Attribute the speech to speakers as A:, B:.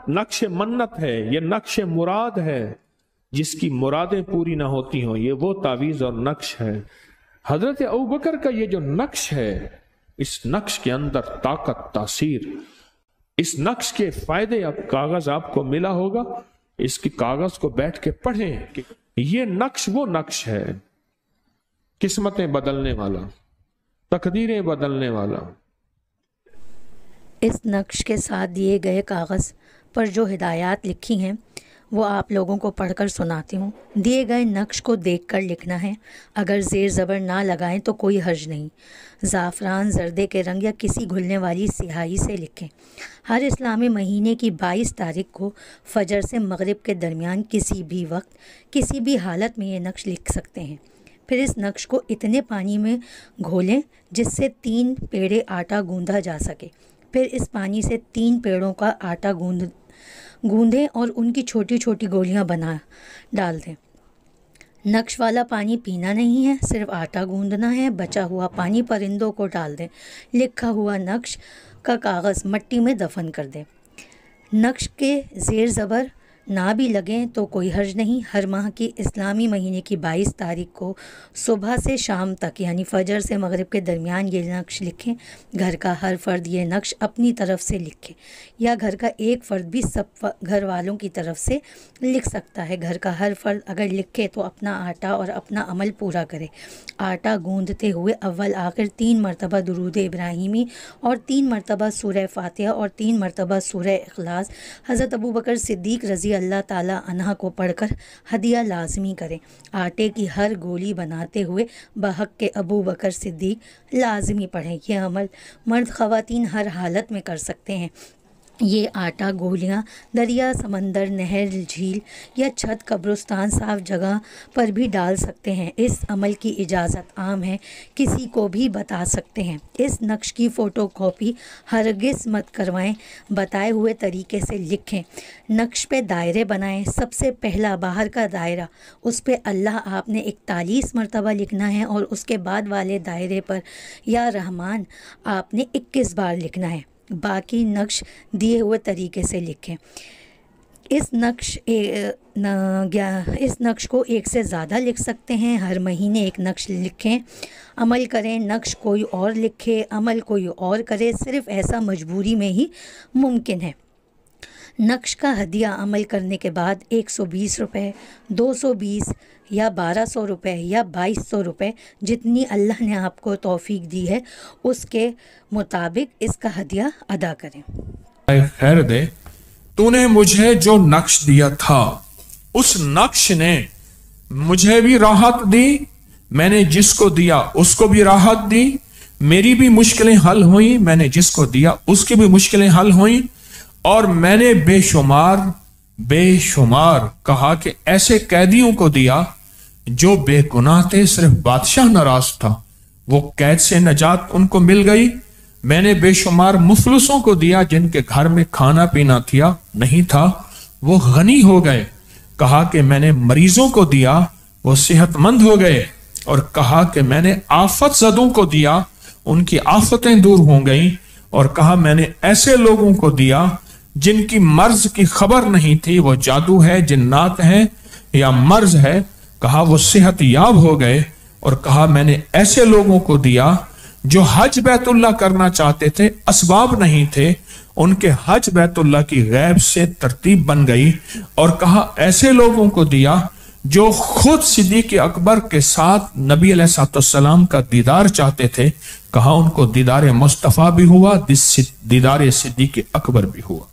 A: नक्श मन्नत है, ये नक्श मुराद है। जिसकी मुरादें पूरी ना होती हों, ये वो तावीज और नक्श है। हजरत अबू बकर का ये जो नक्श है, इस नक्श के अंदर ताकत, तासीर, इस नक्श के फायदे, अब कागज आपको मिला होगा, इसकी कागज को बैठ के पढ़ें कि ये नक्श वो नक्श है, किस्मतें बदलने वाला, तकदीरें बदलने वाला।
B: इस नक्श के साथ दिए गए कागज़ पर जो हिदायत लिखी हैं वो आप लोगों को पढ़कर सुनाती हूँ। दिए गए नक्श को देखकर लिखना है, अगर ज़ेर ज़बर ना लगाएं तो कोई हर्ज नहीं। ज़ाफ़रान, जर्दे के रंग या किसी घुलने वाली स्याही से लिखें। हर इस्लामी महीने की 22 तारीख को फ़जर से मगरिब के दरमियान किसी भी वक्त, किसी भी हालत में ये नक्श लिख सकते हैं। फिर इस नक्श को इतने पानी में घोलें जिससे 3 पेड़े आटा गूंदा जा सके। फिर इस पानी से 3 पेड़ों का आटा गूंदें और उनकी छोटी छोटी गोलियां बना डाल दें। नक्श वाला पानी पीना नहीं है, सिर्फ आटा गूंदना है। बचा हुआ पानी परिंदों को डाल दें। लिखा हुआ नक्श का कागज़ मट्टी में दफन कर दें। नक्श के ज़ेर ज़बर ना भी लगें तो कोई हर्ज नहीं। हर माह की इस्लामी महीने की 22 तारीख को सुबह से शाम तक, यानी फ़जर से मगरिब के दरमियान ये नक्श लिखें। घर का हर फ़र्द ये नक्श अपनी तरफ से लिखे, या घर का एक फ़र्द भी सब घर वालों की तरफ से लिख सकता है। घर का हर फ़र्द अगर लिखे तो अपना आटा और अपना अमल पूरा करे। आटा गूंदते हुए अव्वल आखिर 3 मरतबा दुरूद इब्राहिमी और 3 मरतबा सूरह फातिहा और 3 मरतबा सूरह इखलास हज़रत अबू बकर सिद्दीक़ रज़ी अल्लाह ताला अन्हा को पढ़कर हदिया लाजमी करें। आटे की हर गोली बनाते हुए बहक के अबू बकर सिद्दीक़ लाजमी पढ़ें। यह अमल मर्द ख़वातीन हर हालत में कर सकते हैं। ये आटा गोलियाँ दरिया, समंदर, नहर, झील या छत, कब्रिस्तान, साफ जगह पर भी डाल सकते हैं। इस अमल की इजाज़त आम है, किसी को भी बता सकते हैं। इस नक्श की फ़ोटो कॉपी हरगिज़ मत करवाएं। बताए हुए तरीके से लिखें। नक्श पे दायरे बनाएं। सबसे पहला बाहर का दायरा, उस पे अल्लाह आपने 41 मरतबा लिखना है और उसके बाद वाले दायरे पर या रहमान आपने 21 बार लिखना है। बाकी नक्श दिए हुए तरीके से लिखें। इस नक्श को एक से ज़्यादा लिख सकते हैं। हर महीने एक नक्श लिखें, अमल करें। नक्श कोई और लिखे, अमल कोई और करे, सिर्फ़ ऐसा मजबूरी में ही मुमकिन है। नक्श का हदिया अमल करने के बाद 120 रुपये, 220 या 1200 रुपये या 2200 रुपये, जितनी अल्लाह ने आपको तौफीक दी है उसके मुताबिक इसका हदिया अदा करें।
C: खैर दे, तूने मुझे जो नक्श दिया था उस नक्श ने मुझे भी राहत दी, मैंने जिसको दिया उसको भी राहत दी। मेरी भी मुश्किलें हल हुई, मैंने जिसको दिया उसकी भी मुश्किलें हल हुई। और मैंने बेशुमार कहा कि ऐसे कैदियों को दिया जो बेगुनाह थे, सिर्फ बादशाह नाराज था, वो कैद से नजात उनको मिल गई। मैंने बेशुमार मुफलिसों को दिया जिनके घर में खाना पीना नहीं था, वो गनी हो गए। कहा कि मैंने मरीजों को दिया, वो सेहतमंद हो गए। और कहा कि मैंने आफत ज़दों को दिया, उनकी आफतें दूर हो गई। और कहा मैंने ऐसे लोगों को दिया जिनकी मर्ज की खबर नहीं थी, वो जादू है, जिन्नात है या मर्ज है, कहा वो सेहत याब हो गए। और कहा मैंने ऐसे लोगों को दिया जो हज बैतुल्लाह करना चाहते थे, असबाब नहीं थे, उनके हज बैतुल्लाह की गैब से तरतीब बन गई। और कहा ऐसे लोगों को दिया जो खुद सिद्दीक़ अकबर के साथ नबी अलैहिस्सलाम का दीदार चाहते थे, कहा उनको दीदार मुस्तफ़ा भी हुआ, दीदार सिद्दीक़ अकबर भी हुआ।